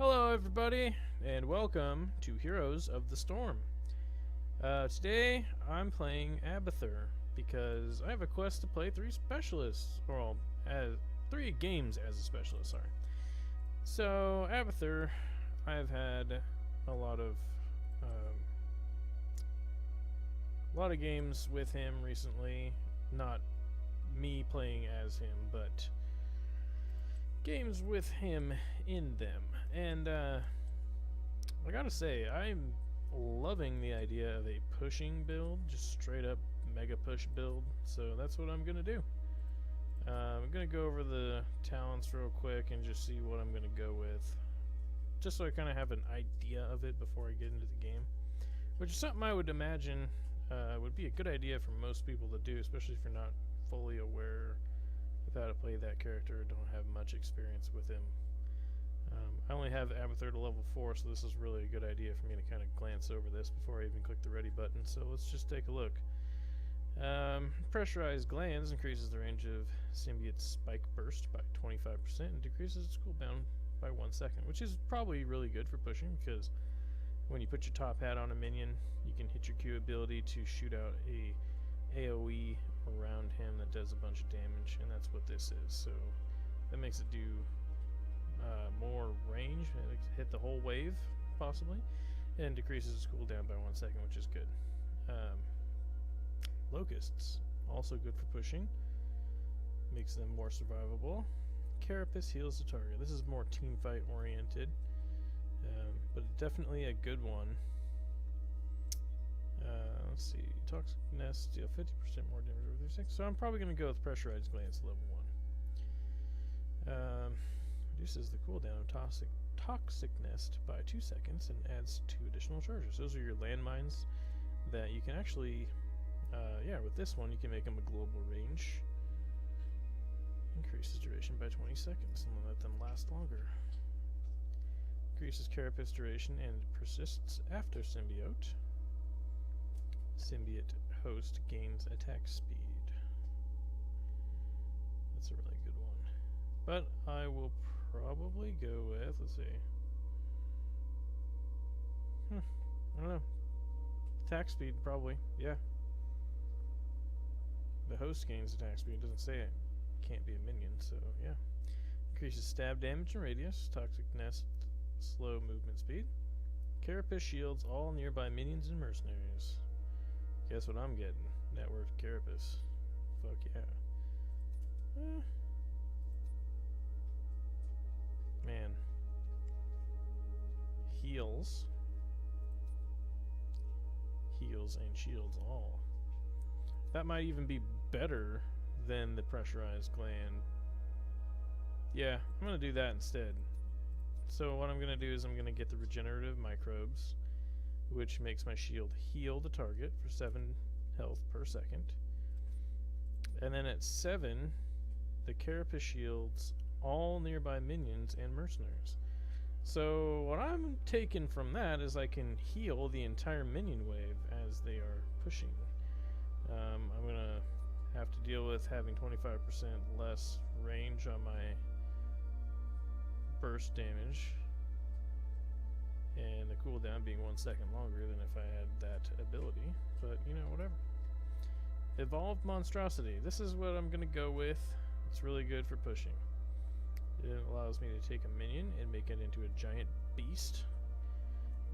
Hello everybody, and welcome to Heroes of the Storm. Today, I'm playing Abathur, because I have a quest to play 3 specialists, or 3 games as a specialist, sorry. So, Abathur, I've had a lot of games with him recently, not me playing as him, but games with him in them. And I gotta say, I'm loving the idea of a pushing build, just straight up mega push build. So that's what I'm gonna do. I'm gonna go over the talents real quick and just see what I'm gonna go with, just so I kind of have an idea of it before I get into the game, which is something I would imagine would be a good idea for most people to do, especially if you're not fully aware of how to play that character or don't have much experience with him. I only have Abathur to level 4, so this is really a good idea for me to kind of glance over this before I even click the ready button. So let's just take a look. Pressurized glands increases the range of symbiote's spike burst by 25% and decreases its cooldown by 1 second, which is probably really good for pushing, because when you put your top hat on a minion, you can hit your Q ability to shoot out a AoE around him that does a bunch of damage, and that's what this is. So that makes it do more range, hit the whole wave possibly, and decreases its cooldown by 1 second, which is good. Locusts, also good for pushing, makes them more survivable. Carapace heals the target. This is more team fight oriented, but definitely a good one. Let's see, Toxic Nest, deal 50% more damage over 36. So I'm probably going to go with Pressurized Glance level 1. Reduces the cooldown of Toxic Nest by 2 seconds and adds 2 additional charges. Those are your landmines that you can actually, with this one you can make them a global range. Increases duration by 20 seconds and let them last longer. Increases Carapace duration and persists after Symbiote. Symbiote host gains attack speed. That's a really good one. But I will probably go with, let's see. I don't know. Attack speed, probably. Yeah. The host gains attack speed. It doesn't say it can't be a minion, so yeah. Increases stab damage and radius. Toxic Nest, slow movement speed. Carapace shields all nearby minions and mercenaries. Guess what I'm getting? Networked Carapace. Fuck yeah. Man. Heals and shields all. That might even be better than the pressurized gland. Yeah, I'm gonna do that instead. So what I'm gonna do is I'm gonna get the regenerative microbes, which makes my shield heal the target for 7 health per second. And then at 7, the Carapace shields all nearby minions and mercenaries. So what I'm taking from that is I can heal the entire minion wave as they are pushing. I'm gonna have to deal with having 25% less range on my burst damage, and the cooldown being 1 second longer than if I had that ability, but you know, whatever. Evolved Monstrosity. This is what I'm gonna go with. It's really good for pushing. It allows me to take a minion and make it into a giant beast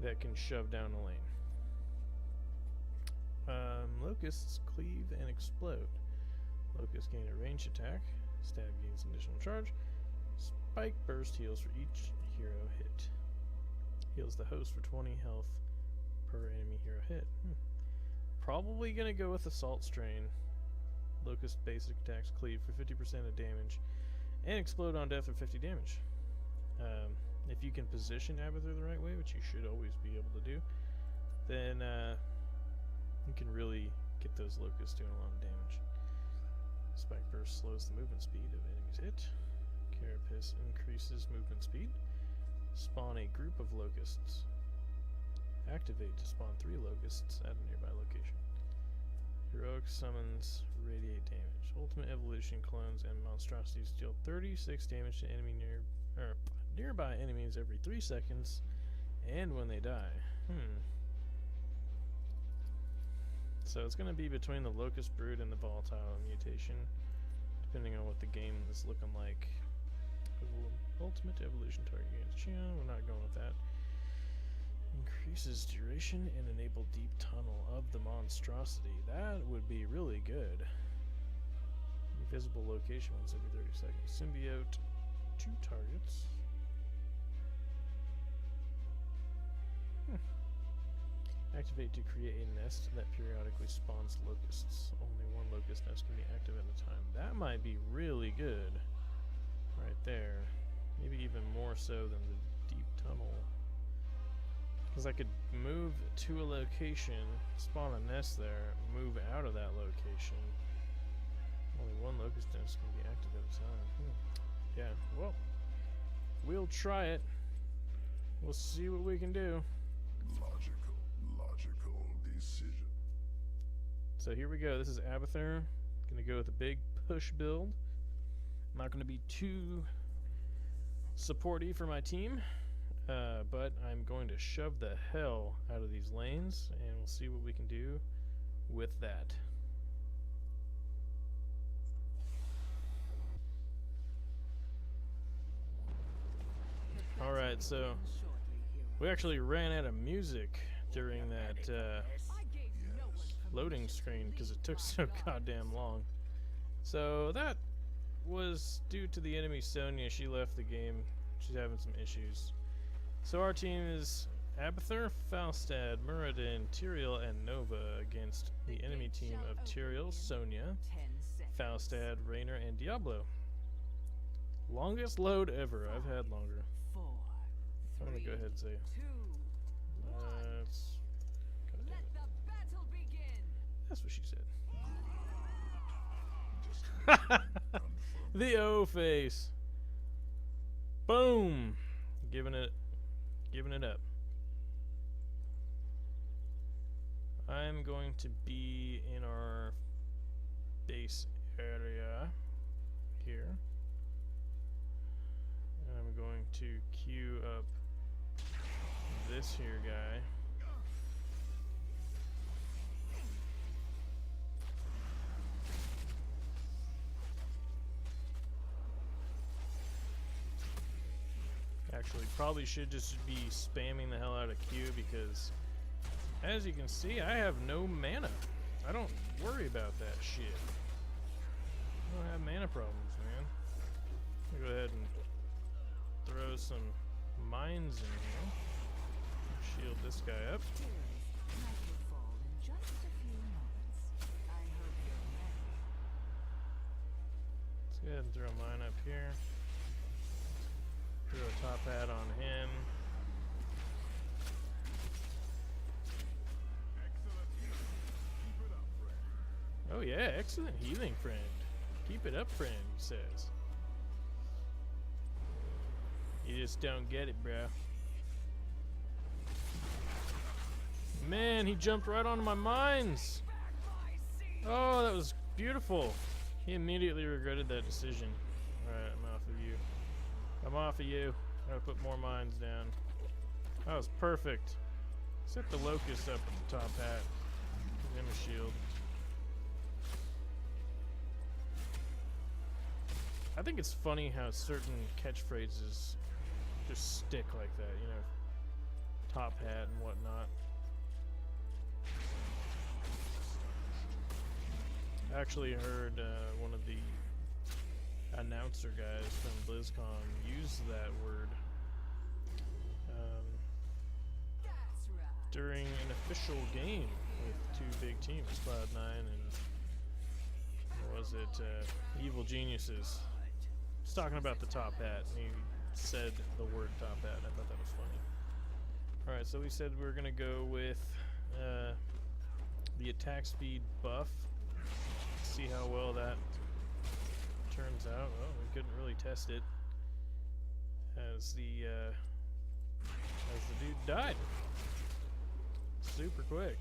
that can shove down a lane. Locusts cleave and explode. Locusts gain a ranged attack. Stab gains an additional charge. Spike burst heals for each hero hit. Heals the host for 20 health per enemy hero hit. Probably gonna go with Assault Strain. Locust basic attacks cleave for 50% of damage and explode on death for 50 damage. If you can position Abathur the right way, which you should always be able to do, then you can really get those locusts doing a lot of damage. Spike burst slows the movement speed of enemies hit. Carapace increases movement speed. Spawn a group of locusts. Activate to spawn 3 locusts at a nearby location. Heroic summons radiate damage. Ultimate evolution clones and monstrosities deal 36 damage to enemy nearby enemies every 3 seconds and when they die. So it's going to be between the Locust Brood and the Volatile Mutation, depending on what the game is looking like. Ultimate evolution target gains Chia. We're not going with that. Increases duration and enable deep tunnel of the monstrosity. That would be really good. Invisible location once every 30 seconds. Symbiote, 2 targets. Activate to create a nest that periodically spawns locusts. Only 1 locust nest can be active at a time. That might be really good right there. Maybe even more so than the deep tunnel. Because I could move to a location, spawn a nest there, move out of that location. Only 1 locust nest can be active at a time. Yeah, well, we'll try it. We'll see what we can do. Logical decision. So here we go. This is Abathur. Gonna go with a big push build. I'm not gonna be too supporty for my team, but I'm going to shove the hell out of these lanes, and we'll see what we can do with that. Alright, so we actually ran out of music during that loading screen because it took so goddamn long. So that was due to the enemy Sonya. She left the game. She's having some issues. So our team is Abathur, Falstad, Muradin, Tyrael, and Nova against the enemy team of Tyrael, Sonya, Falstad, Raynor, and Diablo. Longest load ever. I've had longer. I'm gonna go ahead and say let's let the battle begin. That's what she said. The O face. Boom. Giving it up. I'm going to be in our base area here. And I'm going to queue up this here guy. Actually, probably should just be spamming the hell out of Q because, as you can see, I have no mana. I don't worry about that shit. I don't have mana problems, man. I'll go ahead and throw some mines in here. Shield this guy up. Let's go ahead and throw a mine up here. Throw a top hat on him. Oh yeah, excellent healing, friend. Keep it up, friend, he says. You just don't get it, bro. Man, he jumped right onto my mines. Oh, that was beautiful. He immediately regretted that decision. Alright, I'm off of you. I'm off of you. I gotta put more mines down. That was perfect. Set the locust up at the top hat. Give him a shield. I think it's funny how certain catchphrases just stick like that, you know. Top hat and whatnot. I actually heard one of the announcer guys from BlizzCon use that word during an official game with 2 big teams, Cloud9 and what was it, Evil Geniuses. He's talking about the top hat, and he said the word top hat. I thought that was funny. Alright, so we said we were going to go with the attack speed buff. See how well that turns out. Well, we couldn't really test it as the dude died super quick.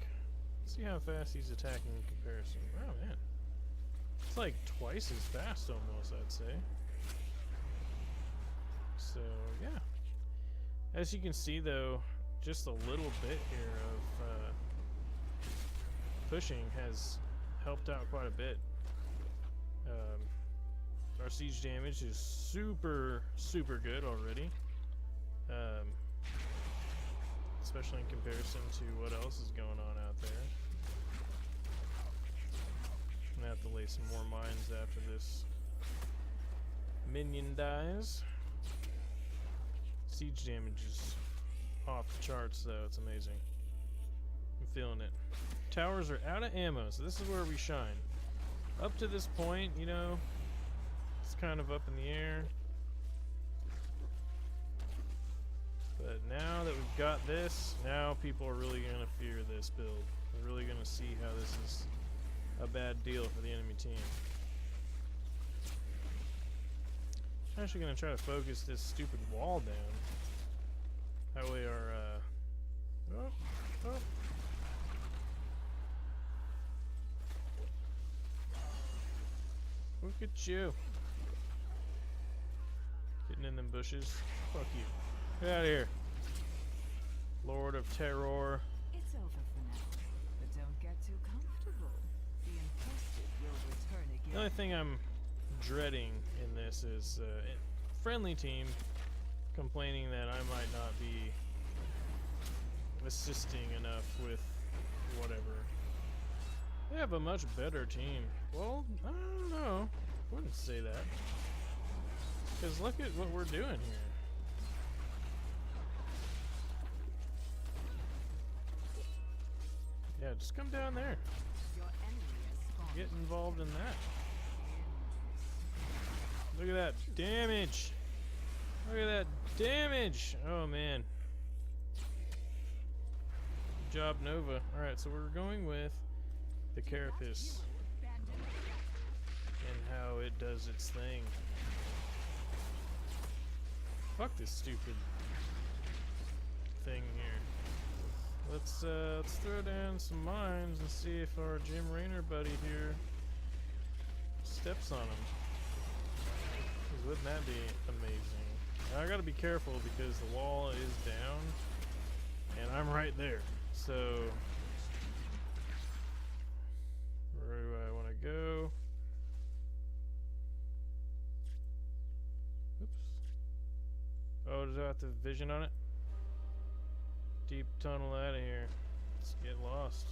Let's see how fast he's attacking in comparison. Wow, man, it's like twice as fast almost, I'd say. So, yeah. As you can see, though, just a little bit here of pushing has helped out quite a bit. Our siege damage is super good already. Especially in comparison to what else is going on out there. I'm gonna have to lay some more mines after this minion dies. Siege damage is off the charts, though. It's amazing. I'm feeling it. Towers are out of ammo, so this is where we shine. Up to this point, you know, it's kind of up in the air. But now that we've got this, now people are really going to fear this build. They're really going to see how this is a bad deal for the enemy team. I'm actually going to try to focus this stupid wall down. That way our, Look at you. Getting in them bushes. Fuck you. Get out of here. Lord of Terror. It's over for now, but don't get too comfortable. The infested will return again. The only thing I'm dreading in this is friendly team complaining that I might not be assisting enough with whatever. They have a much better team. Well, I don't know. I wouldn't say that. Because look at what we're doing here. Yeah, just come down there. Your enemy is spawned. Get involved in that. Look at that damage. Look at that damage. Oh, man. Good job, Nova. Alright, so we're going with the Carapace and how it does its thing. Fuck this stupid thing here. Let's throw down some mines and see if our Jim Raynor buddy here steps on them. 'Cause wouldn't that be amazing? Now, I gotta be careful because the wall is down and I'm right there. So where do I want to go? Oops. Oh, does it have the vision on it? Deep tunnel out of here. Let's get lost.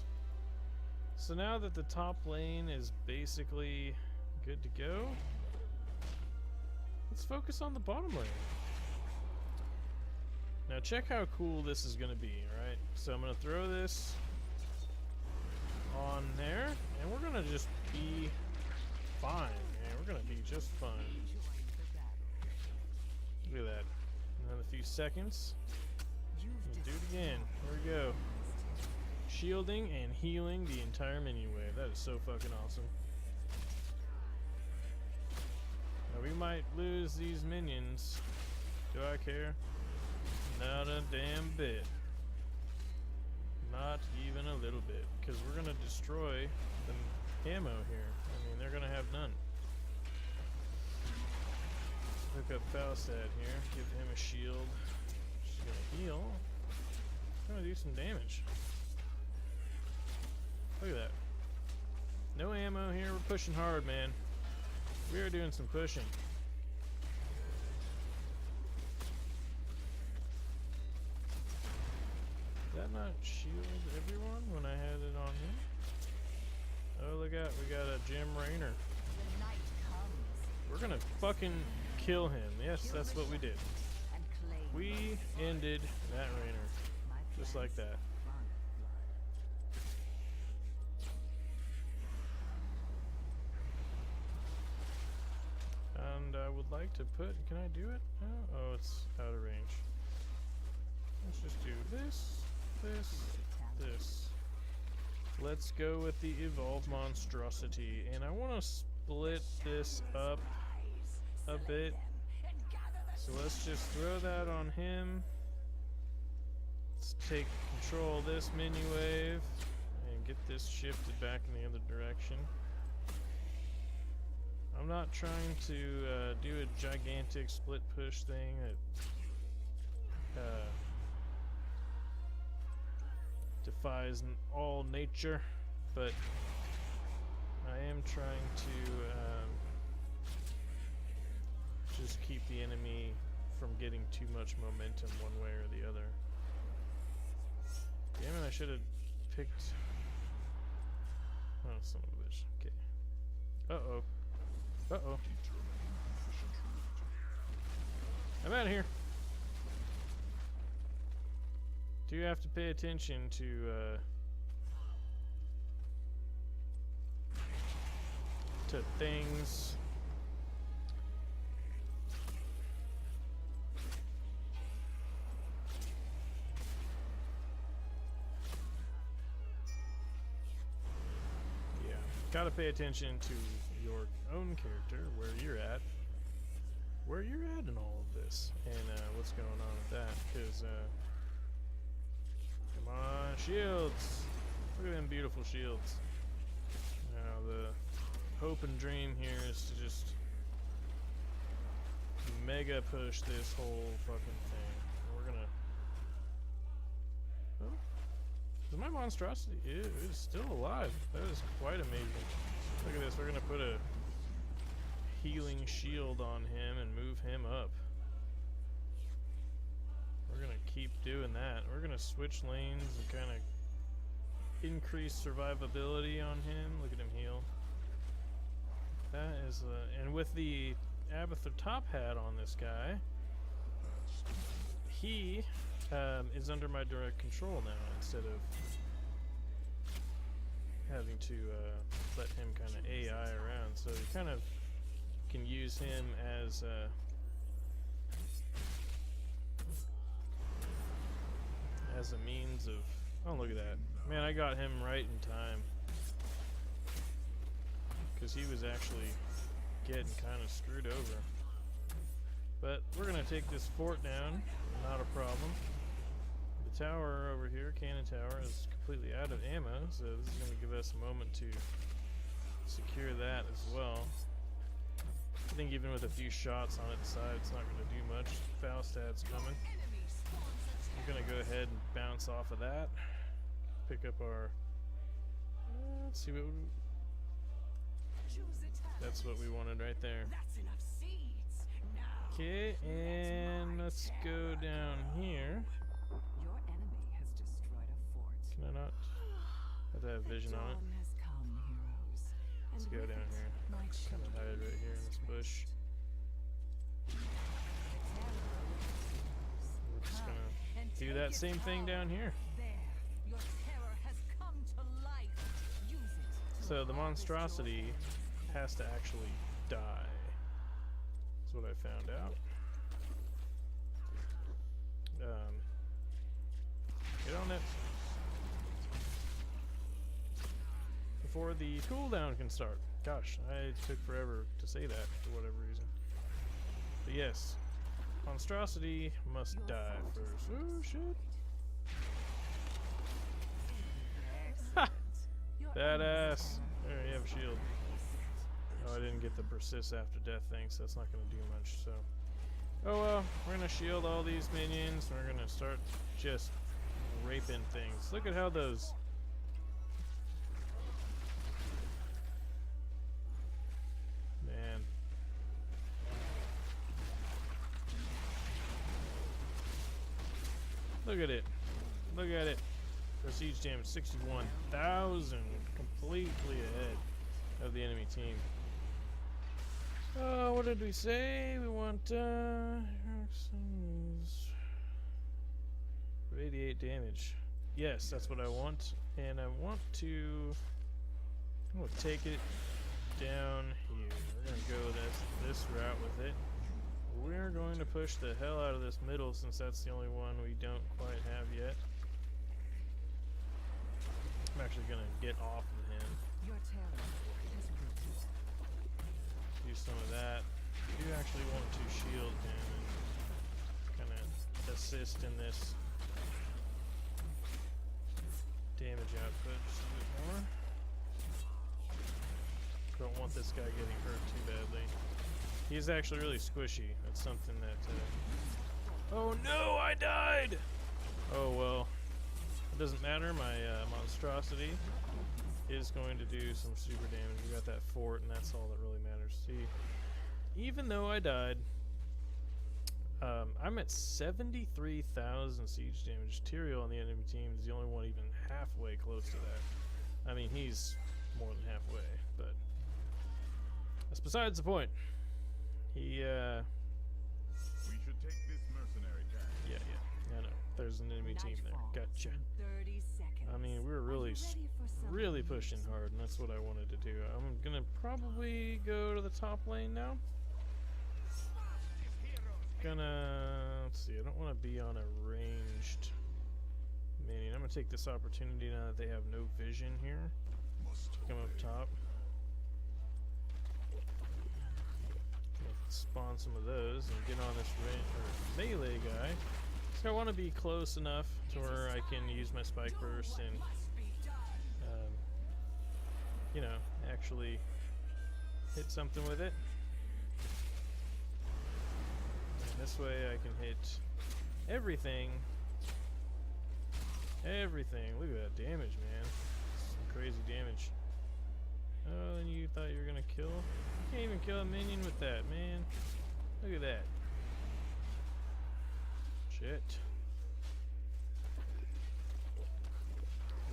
So now that the top lane is basically good to go, let's focus on the bottom lane. Now check how cool this is going to be, alright? So I'm going to throw this on there, and we're going to just be fine. Yeah, we're going to be just fine. Look at that. Another few seconds. Do it again. There we go. Shielding and healing the entire menu wave. That is so fucking awesome. Now we might lose these minions. Do I care? Not a damn bit. Not even a little bit. Because we're going to destroy the ammo here. I mean, they're going to have none. Hook up Falstad here. Give him a shield. She's going to heal. Gonna do some damage. Look at that. No ammo here. We're pushing hard, man. We are doing some pushing. Did that not shield everyone when I had it on him? Oh, look out. We got a Jim Raynor. The night comes. We're gonna fucking kill him. Yes, that's what we did. And claim We ended that Raynor. my Just plans like that. run And I would like to put, can I do it? Oh, it's out of range. Let's just do this, this, this. Let's go with the Evolved Monstrosity. And I want to split this up a bit. So let's just throw that on him. Let's take control of this menu wave and get this shifted back in the other direction. I'm not trying to do a gigantic split push thing that defies all nature, but I am trying to just keep the enemy from getting too much momentum one way or the other. Damn it, I should have picked... Oh, son of a bitch. Okay. Uh-oh. Uh-oh. I'm out of here. Do have to pay attention to things. Yeah, gotta pay attention to your own character, where you're at in all of this, and what's going on with that, because come on, shields! Look at them beautiful shields. Now the hope and dream here is to just mega push this whole fucking thing. We're gonna... Oh, is my monstrosity? It is still alive. That is quite amazing. Look at this, we're gonna put a healing shield on him and move him up. We're gonna keep doing that. We're gonna switch lanes and kind of increase survivability on him. Look at him heal. That is, and with the Abathur top hat on this guy, he is under my direct control now instead of having to let him kind of AI around. So you kind of can use him as a means of... Oh, look at that. Man, I got him right in time. Because he was actually getting kind of screwed over. But we're going to take this fort down. Not a problem. The tower over here, cannon tower, is completely out of ammo. So this is going to give us a moment to secure that as well. I think even with a few shots on its side, it's not going to do much. Faustad's coming. I'm going to go ahead and bounce off of that. Pick up our... let's see what... That's what we wanted right there. Okay, and let's go down here. Your enemy has destroyed a fort. Can I not? I have to have vision on it. Let's go down here. Kind of hide right here in this bush. We're just gonna do that same thing down here. So the monstrosity has to actually die. That's what I found out. Get on it before the cooldown can start. Gosh, I took forever to say that for whatever reason. But yes, monstrosity must die first. Oh shit! Ha! Badass. There, you have a shield. Oh, I didn't get the persist after death thing, so that's not going to do much. So, oh well, we're going to shield all these minions. We're going to start just raping things. Look at how those... Man. Look at it. Look at it. Prestige damage 61,000, completely ahead of the enemy team. Oh, what did we say? We want 88 damage. Yes, that's what I want, and I want to... I'm gonna take it down here. We're gonna go this route with it. We're going to push the hell out of this middle since that's the only one we don't quite have yet. I'm actually gonna get off of him. Your terror is rooted. Do some of that. I do actually want to shield him and kind of assist in this damage output just a bit more. Don't want this guy getting hurt too badly. He's actually really squishy. That's something that... Oh no, I died! Oh well. It doesn't matter, my monstrosity is going to do some super damage. We got that fort, and that's all that really matters. See, even though I died, I'm at 73,000 siege damage. Tyrael on the enemy team is the only one even halfway close to that. I mean, he's more than halfway, but that's besides the point. He, We should take this mercenary task. yeah, I know. There's an enemy team there. Gotcha. 30 seconds. I mean, we're really pushing hard, and that's what I wanted to do. I'm gonna probably go to the top lane now. Let's see, I don't want to be on a ranged minion. I'm gonna take this opportunity now that they have no vision here. Come up top. Spawn some of those and get on this melee guy. So I want to be close enough to where I can use my spike burst and, you know, actually hit something with it. And this way I can hit everything. Everything. Look at that damage, man. Some crazy damage. Oh, and you thought you were gonna kill? You can't even kill a minion with that, man. Look at that. Shit.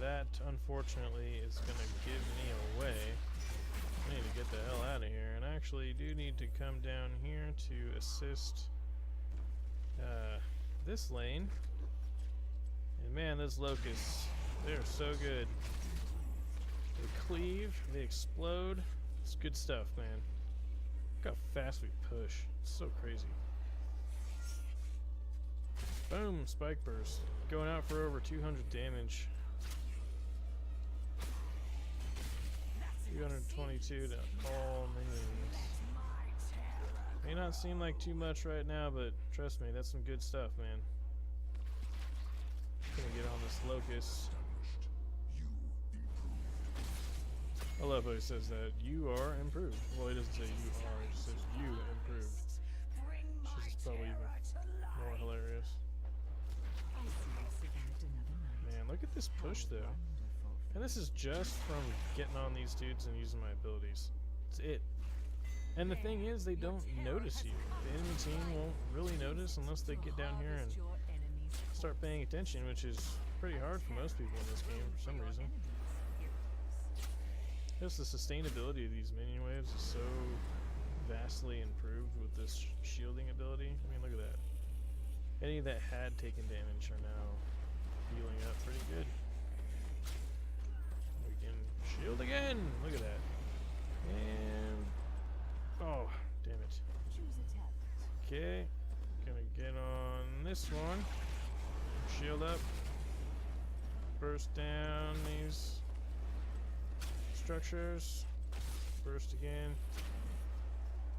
That, unfortunately, is gonna give me away. I need to get the hell out of here, and I actually do need to come down here to assist this lane. And man, those locusts, they're so good. They cleave, they explode. It's good stuff, man. Look how fast we push. It's so crazy. Boom, spike burst. Going out for over 200 damage. 222 to all minions. May not seem like too much right now, but trust me, that's some good stuff, man. Gonna get on this locust. I love how he says that. You are improved. Well, he doesn't say you are, he just says you improved. Which is probably even more hilarious. Man, look at this push, though. And this is just from getting on these dudes and using my abilities. That's it. And the thing is, they don't notice you. The enemy team won't really notice unless they get down here and start paying attention, which is pretty hard for most people in this game for some reason. Just the sustainability of these minion waves is so vastly improved with this shielding ability. I mean, look at that. Any that had taken damage are now healing up pretty good. We can shield again! Look at that. And... oh, damn it. Okay. Gonna get on this one. Shield up. Burst down these structures. Burst again.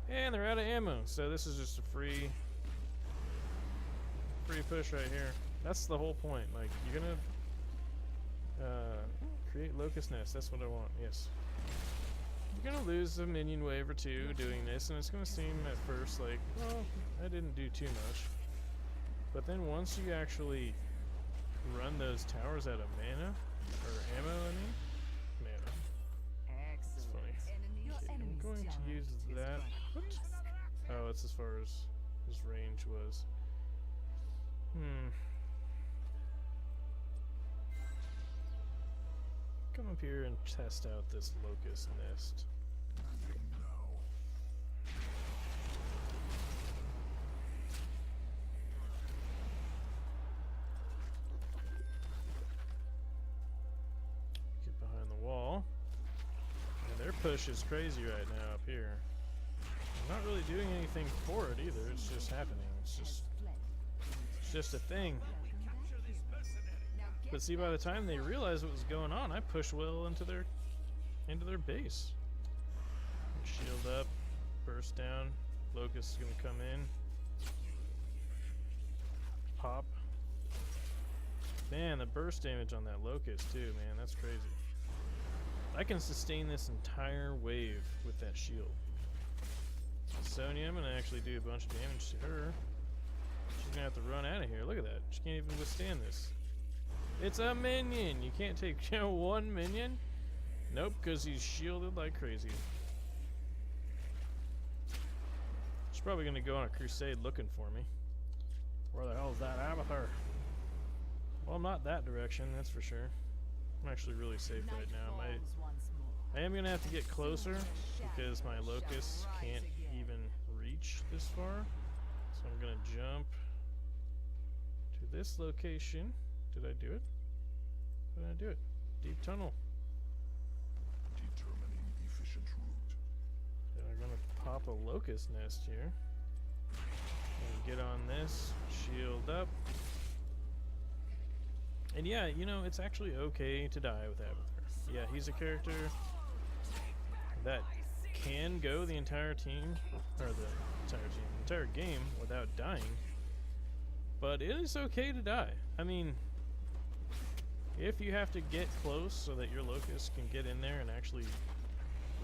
And they're out of ammo, so this is just a free push right here. That's the whole point. Like, you're gonna create locust nest. That's what I want. Yes. You're gonna lose a minion wave or two doing this, and it's gonna seem at first like, well, I didn't do too much. But then once you actually run those towers out of mana, or ammo, I mean, mana. It's funny. Okay, I'm going to use that. What? Oh, it's as far as his range was. Come up here and test out this locust nest. Get behind the wall. And their push is crazy right now up here. I'm not really doing anything for it either. It's just happening. It's just a thing. But see, by the time they realized what was going on, I pushed well into their base. Shield up, burst down. Locust is gonna come in. Pop. Man, the burst damage on that locust too, man, that's crazy. I can sustain this entire wave with that shield. Sonya, I'm gonna actually do a bunch of damage to her. She's gonna have to run out of here. Look at that. She can't even withstand this. It's a minion. You can't take one minion. Nope, because he's shielded like crazy. She's probably gonna go on a crusade looking for me. Where the hell is that Abathur? Well, I'm not that direction, that's for sure. I'm actually really safe right now. I am gonna have to get closer because my locusts can't even reach this far. So I'm gonna jump to this location. Did I do it? Did I do it? Deep tunnel. Determining efficient route. And I'm gonna pop a locust nest here. And get on this. Shield up. And yeah, you know, it's actually okay to die with Abathur. Yeah, he's a character that can go the entire team, or the entire game without dying. But it is okay to die. I mean, if you have to get close so that your locusts can get in there and actually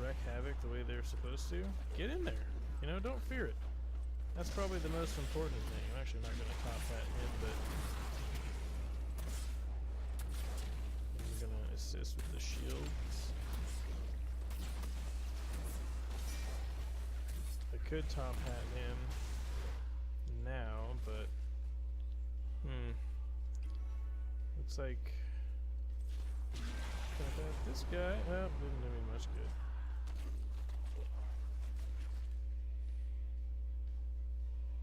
wreak havoc the way they're supposed to, get in there. You know, don't fear it. That's probably the most important thing. I'm actually not going to top that in, but I'm going to assist with the shields. I could top hat him now, but looks like top hat this guy. Oh, didn't do me much good.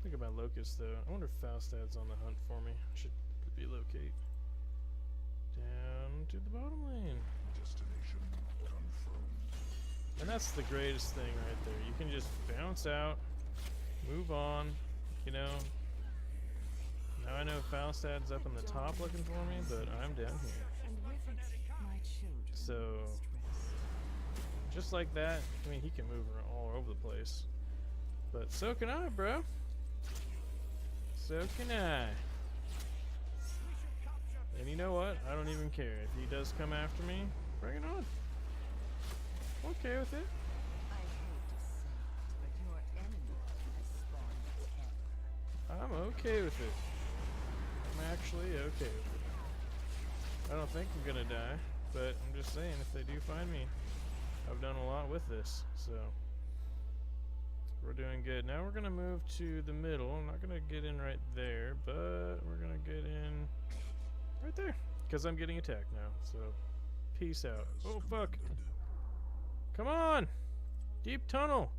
Think about Locust though. I wonder if Falstad's on the hunt for me. I should relocate down to the bottom lane. Destination confirmed. And that's the greatest thing right there. You can just bounce out, move on, you know. Now I know Falstad's up in the top looking for me, but I'm down here. So, just like that, I mean, he can move all over the place. But so can I, bro. So can I. And you know what? I don't even care. If he does come after me, bring it on. I'm okay with it. I hate to say it, but your enemy has spawned terror. I'm okay with it. I'm actually okay with it. I don't think I'm gonna die, but I'm just saying if they do find me, I've done a lot with this, so we're doing good. Now we're gonna move to the middle. I'm not gonna get in right there, but we're gonna get in right there because I'm getting attacked now. So peace out. Oh fuck! Come on! Deep tunnel!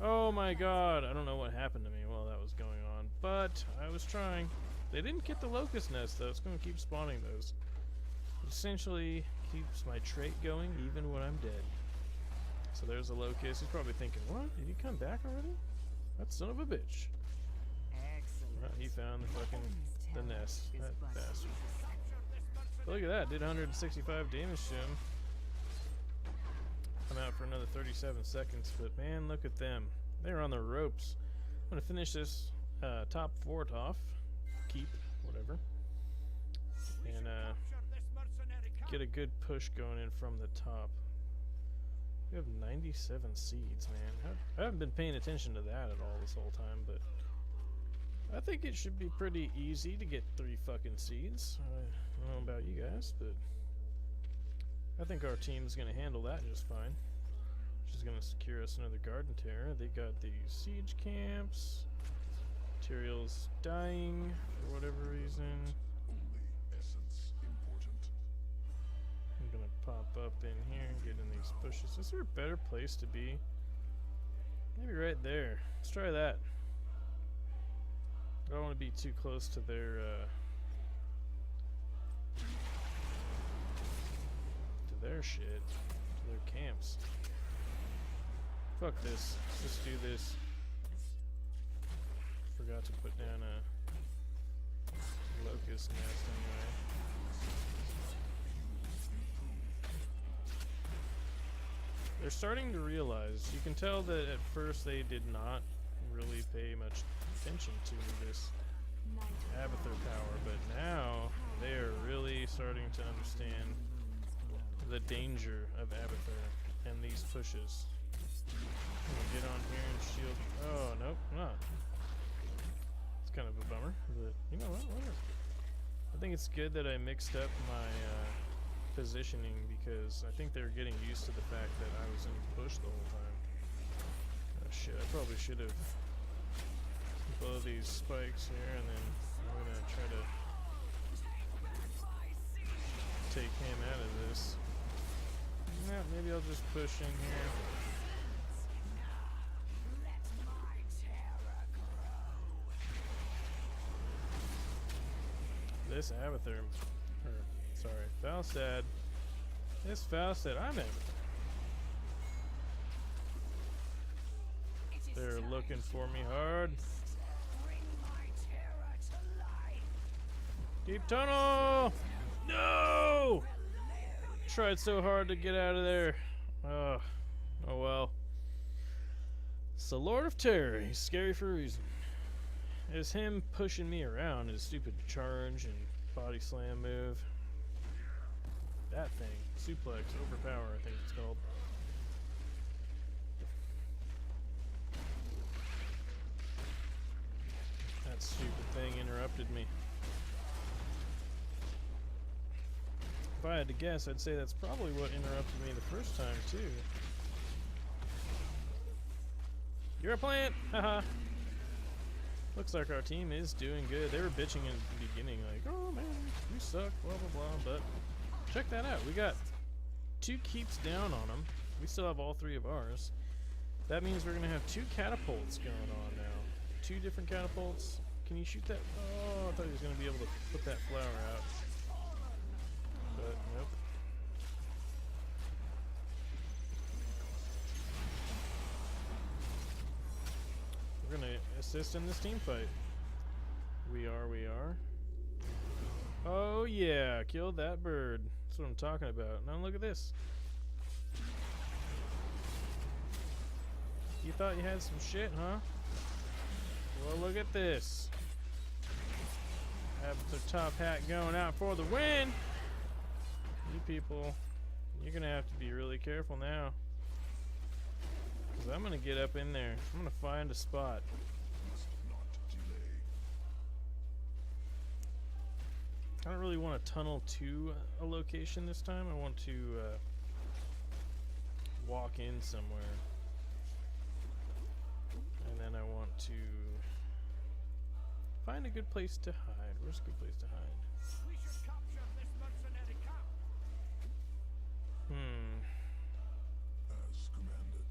Oh my god! I don't know what happened to me while that was going on, but I was trying. They didn't get the locust nest though. It's gonna keep spawning those. It essentially keeps my trait going even when I'm dead. So there's a locust. He's probably thinking, what? Did he come back already? That son of a bitch. Excellent. Well, he found the nest. That bastard. But look at that. Did 165 damage to him. I'm out for another 37 seconds. But man, look at them. They're on the ropes. I'm going to finish this top fort off. Keep, whatever. And get a good push going in from the top. We have 97 seeds, man. I haven't been paying attention to that at all this whole time, but I think it should be pretty easy to get 3 fucking seeds. I don't know about you guys, but I think our team's gonna handle that just fine. She's gonna secure us another garden terror. They got the siege camps. Materials dying for whatever reason. Only essence important. I'm gonna pop up in here and get in these bushes. Is there a better place to be? Maybe right there. Let's try that. I don't want to be too close to their shit, to their camps. Fuck this. Let's just do this. Forgot to put down a locust nest anyway. They're starting to realize. You can tell that at first they did not really pay much attention to this Abathur power, but now they are really starting to understand the danger of Abathur and these pushes. I'm gonna get on here and shield. Oh, nope, not. It's kind of a bummer, but you know what? Whatever. I think it's good that I mixed up my positioning because I think they're getting used to the fact that I was in bush the whole time. Oh shit, I probably should have blow these spikes here and then I'm gonna try to take him out of this. Yeah, maybe I'll just push in here. This Abathur, or sorry, Falstad. This Falstad, I'm Abathur. They're looking for me hard. Deep tunnel! No! Tried so hard to get out of there. Oh well. It's the Lord of Terror. He's scary for a reason. It's him pushing me around, his stupid charge and body slam move. That thing. Suplex, overpower, I think it's called. That stupid thing interrupted me. If I had to guess, I'd say that's probably what interrupted me the first time, too. You're a plant! Haha! Looks like our team is doing good. They were bitching in the beginning, like, oh man, you suck, blah blah blah, but check that out. We got 2 keeps down on them. We still have all 3 of ours. That means we're gonna have 2 catapults going on now. 2 different catapults. Can you shoot that? Oh, I thought he was gonna be able to put that flower out. But nope. We're gonna assist in this team fight. We are. Oh yeah, killed that bird. That's what I'm talking about. Now look at this. You thought you had some shit, huh? Well, look at this. Abathur top hat going out for the win. You people, you're gonna have to be really careful now. Because I'm gonna get up in there. I'm gonna find a spot. I don't really want to tunnel to a location this time. I want to walk in somewhere. And then I want to find a good place to hide. Where's a good place to hide? We should capture this mercenary camp. As commanded.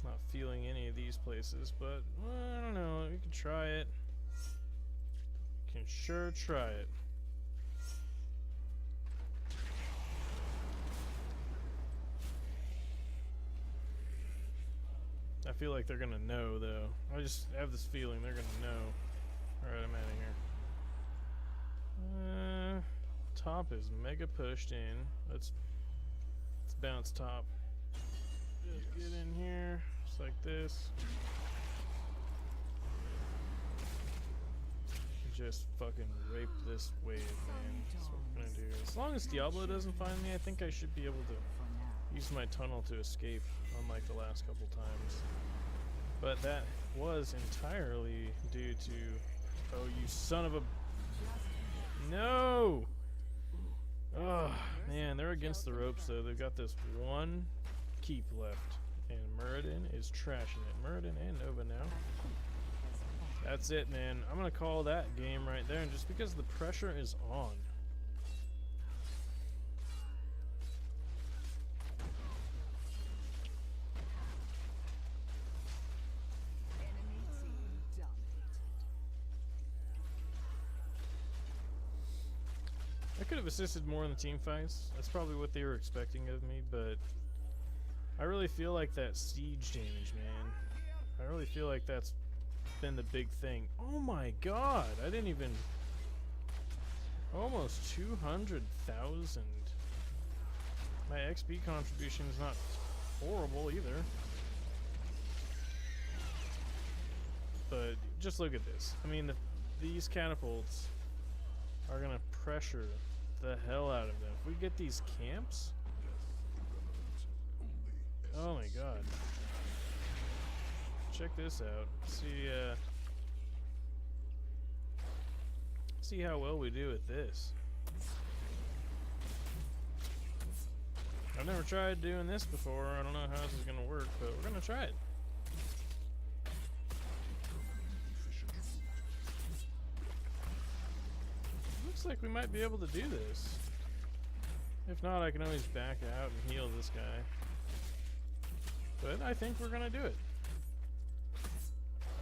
Not feeling any of these places, but well, I don't know. We can try it. Can sure try it. I feel like they're gonna know, though. I just have this feeling they're gonna know. Alright, I'm out of here. Top is mega pushed in. Let's bounce top. Just get in here, just like this. Just fucking rape this wave, man. That's what we're gonna do. As long as Diablo doesn't find me, I think I should be able to use my tunnel to escape, unlike the last couple times. But that was entirely due to... Oh, you son of a... No! Oh, man, they're against the ropes, though. They've got this one keep left. And Muradin is trashing it. Muradin and Nova now. That's it, man. I'm going to call that game right there. And just because the pressure is on. I could have assisted more in the team fights. That's probably what they were expecting of me, but I really feel like that siege damage, man. I really feel like that's been the big thing. Oh my god, I didn't even... Almost 200,000. My XP contribution is not horrible either. But just look at this. I mean, these catapults are gonna pressure the hell out of them. If we get these camps, Oh my god. Check this out. See how well we do with this. I've never tried doing this before. I don't know how this is gonna work, but we're gonna try it. Looks like we might be able to do this. If not, I can always back out and heal this guy. But I think we're gonna do it.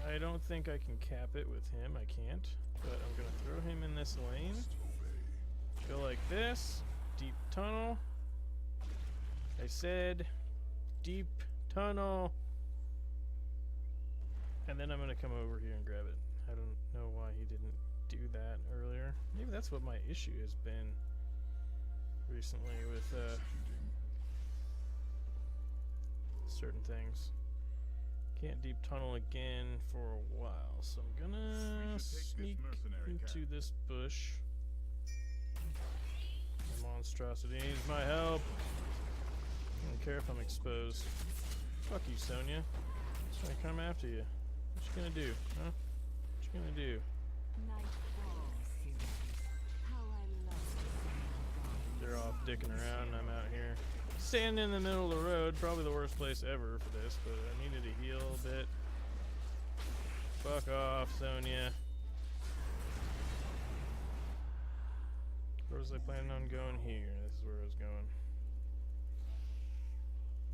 I don't think I can cap it with him. I can't. But I'm gonna throw him in this lane. Go like this. Deep tunnel. I said deep tunnel. And then I'm gonna come over here and grab it. I don't know why he didn't do that earlier. Maybe that's what my issue has been recently with certain things. Can't deep tunnel again for a while, so I'm gonna sneak into this bush. My monstrosity needs my help. I don't care if I'm exposed. Fuck you, Sonya. I'm gonna come after you. What you gonna do, huh? What you gonna do? Night falls, heroes. How I love They're off dicking around and I'm out here. Standing in the middle of the road, probably the worst place ever for this, but I needed to heal a bit. Fuck off, Sonya. Where was I planning on going here? This is where I was going.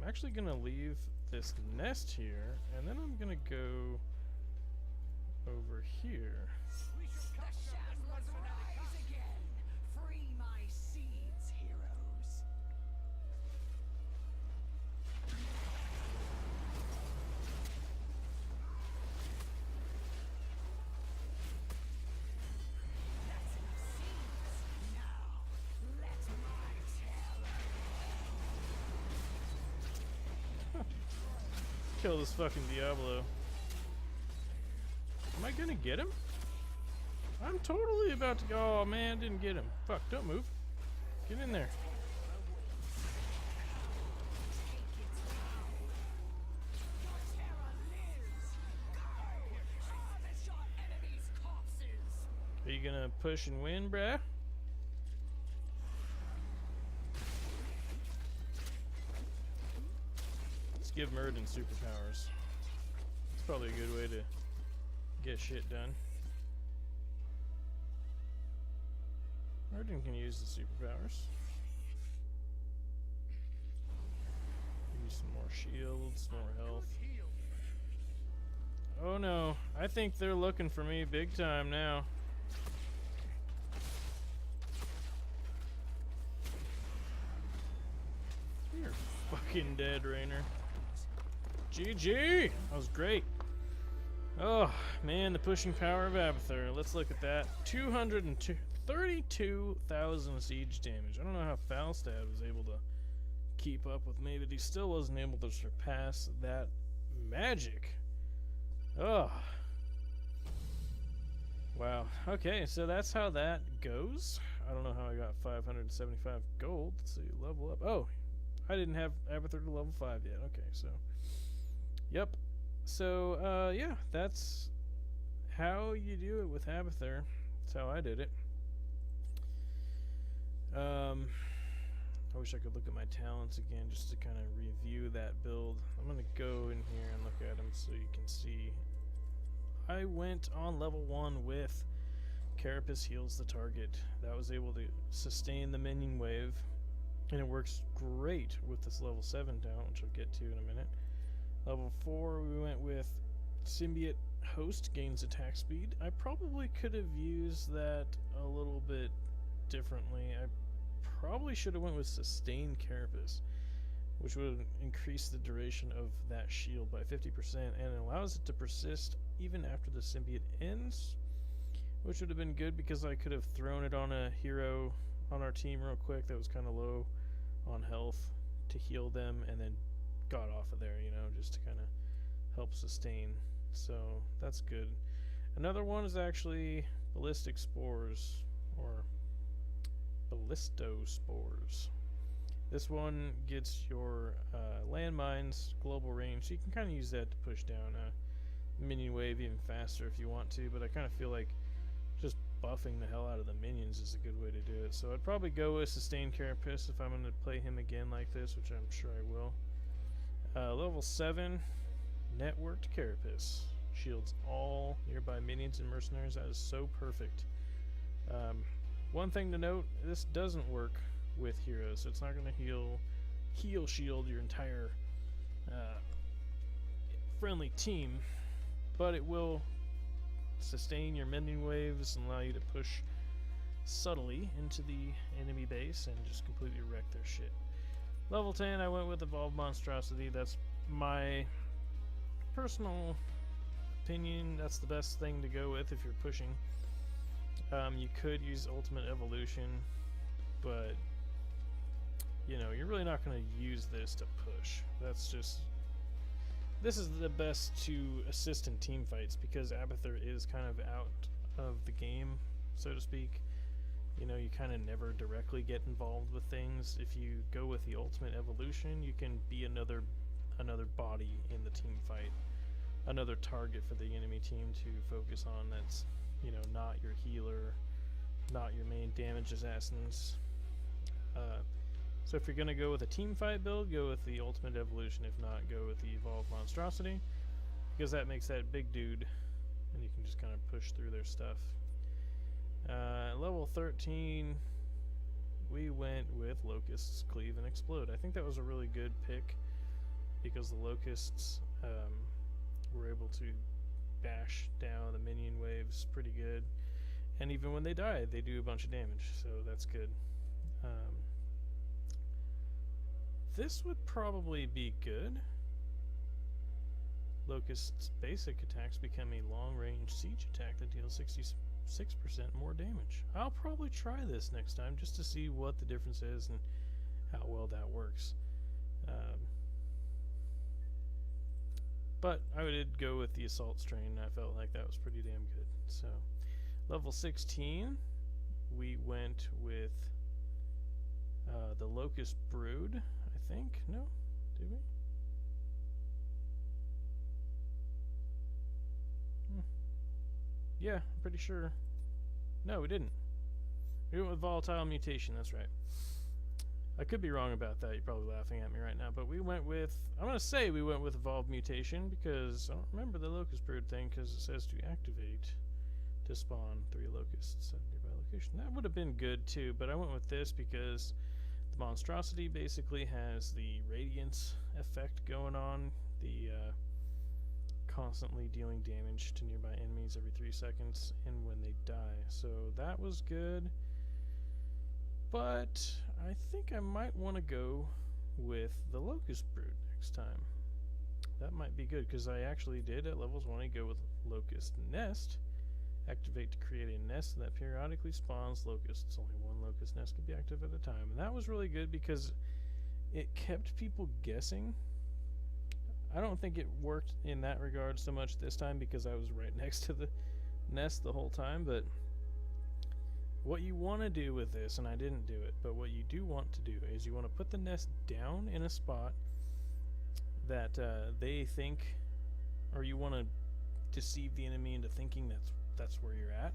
I'm actually gonna leave this nest here, and then I'm gonna go over here. We should capture this mercenary camp. again. Free my seeds, heroes. That's enough seeds. Now, let my terror. Kill this fucking Diablo. Am I gonna get him? I'm totally about to go. Oh man, didn't get him. Fuck, don't move. Get in there. Are you gonna push and win, bruh? Let's give Murden superpowers. It's probably a good way to get shit done. Murden can use the superpowers. Use some more shields, more health. Oh no, I think they're looking for me big time now. You're fucking dead, Rainer. GG! That was great. Oh man, the pushing power of Abathur. Let's look at that. 232,000 siege damage. I don't know how Falstad was able to keep up with me, but he still wasn't able to surpass that magic. Oh. Wow. Okay, so that's how that goes. I don't know how I got 575 gold. Let's see, level up. Oh, I didn't have Abathur to level 5 yet. Okay, so. Yep. So, yeah, that's how you do it with Abathur. That's how I did it. I wish I could look at my talents again just to kind of review that build. I'm going to go in here and look at them so you can see. I went on level 1 with Carapace heals the target. That was able to sustain the minion wave, and it works great with this level 7 talent, which I'll get to in a minute. Level 4 we went with Symbiote Host, gains attack speed. I probably could have used that a little bit differently. I probably should have went with Sustained Carapace, which would increase the duration of that shield by 50% and it allows it to persist even after the symbiote ends, which would have been good because I could have thrown it on a hero on our team real quick that was kind of low on health to heal them and then got off of there, you know, just to kind of help sustain. So that's good. Another one is actually Ballistic Spores, or Ballistospores. This one gets your landmines, global range, so you can kind of use that to push down a minion wave even faster if you want to, but I kind of feel like just buffing the hell out of the minions is a good way to do it. So I'd probably go with Sustained Carapace if I'm going to play him again like this, which I'm sure I will. Level 7, Networked Carapace. Shields all nearby minions and mercenaries. That is so perfect. One thing to note, this doesn't work with heroes, so it's not going to heal shield your entire friendly team, but it will sustain your minion waves and allow you to push subtly into the enemy base and just completely wreck their shit. Level 10, I went with Evolved Monstrosity. That's my personal opinion. That's the best thing to go with if you're pushing. You could use Ultimate Evolution, but you know, you're really not going to use this to push. This is the best to assist in team fights because Abathur is kind of out of the game, so to speak. You know, you kind of never directly get involved with things. If you go with the Ultimate Evolution, you can be another body in the team fight, another target for the enemy team to focus on that's, you know, not your healer, not your main damage assassins. So if you're going to go with a team fight build, go with the Ultimate Evolution. If not, go with the Evolved Monstrosity, because that makes that big dude, and you can just kind of push through their stuff. Level 13, we went with Locusts, Cleave, and Explode. I think that was a really good pick, because the Locusts were able to bash down the minion waves pretty good, and even when they die, they do a bunch of damage, so that's good. This would probably be good. Locust's basic attacks become a long-range siege attack that deals 66% more damage. I'll probably try this next time just to see what the difference is and how well that works. But I did go with the Assault Strain. I felt like that was pretty damn good. So, level 16, we went with the Locust Brood. I think. No? Did we? Yeah, I'm pretty sure. No, we didn't. We went with Volatile Mutation, that's right. I could be wrong about that. You're probably laughing at me right now. But we went with... I'm going to say we went with Evolved Mutation because I don't remember the Locust Brood thing because it says to activate to spawn 3 Locusts at a nearby location. That would have been good too, but I went with this because... the Monstrosity basically has the Radiance effect going on, the constantly dealing damage to nearby enemies every 3 seconds and when they die. So that was good, but I think I might want to go with the Locust Brood next time. That might be good because I actually did at levels 1 go with Locust Nest. Activate to create a nest that periodically spawns locusts. Only one locust nest can be active at a time. And that was really good because it kept people guessing. I don't think it worked in that regard so much this time because I was right next to the nest the whole time. But what you want to do with this, and I didn't do it, but what you do want to do is you want to put the nest down in a spot that they think, or you want to deceive the enemy into thinking that's where you're at,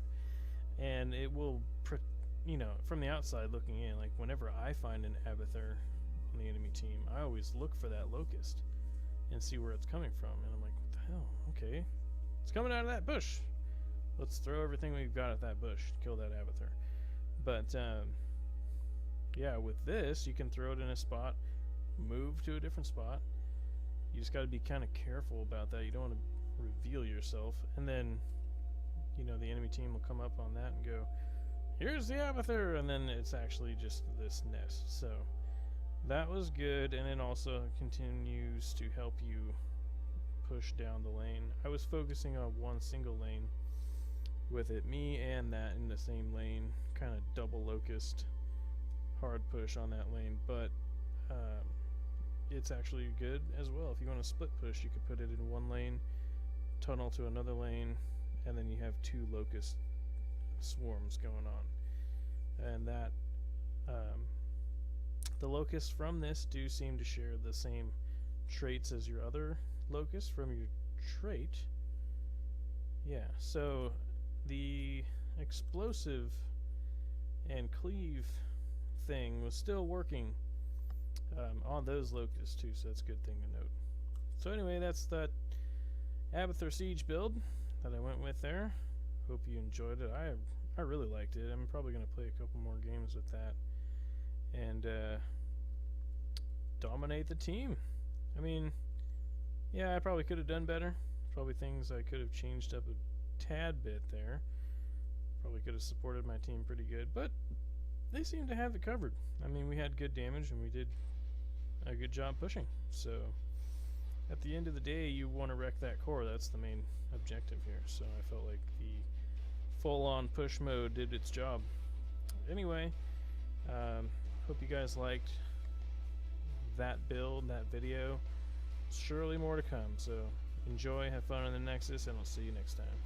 and it will, you know, from the outside looking in, like whenever I find an Abathur on the enemy team, I always look for that locust and see where it's coming from, and I'm like, what the hell? Okay, it's coming out of that bush. Let's throw everything we've got at that bush to kill that Abathur. But yeah, with this, you can throw it in a spot, move to a different spot. You just got to be kind of careful about that. You don't want to reveal yourself, and then, you know, the enemy team will come up on that and go, here's the Abathur, and then it's actually just this nest. So that was good, and it also continues to help you push down the lane. I was focusing on one single lane with it, me and that in the same lane, kind of double locust, hard push on that lane, but it's actually good as well. If you want to split push, you could put it in one lane, tunnel to another lane, and then you have 2 locust swarms going on, and that The locusts from this do seem to share the same traits as your other locusts from your trait. Yeah, so the explosive and cleave thing was still working on those locusts too, so that's a good thing to note. So anyway, that's that Abathur Siege build that I went with there. Hope you enjoyed it. I really liked it. I'm probably going to play a couple more games with that and dominate the team. I mean, yeah, I probably could have done better. Probably things I could have changed up a tad bit there. Probably could have supported my team pretty good, but they seem to have it covered. I mean, we had good damage and we did a good job pushing. So at the end of the day, you want to wreck that core. That's the main objective here. So I felt like the full-on push mode did its job. Anyway, hope you guys liked that build, that video. Surely more to come. So enjoy, have fun in the Nexus, and I'll see you next time.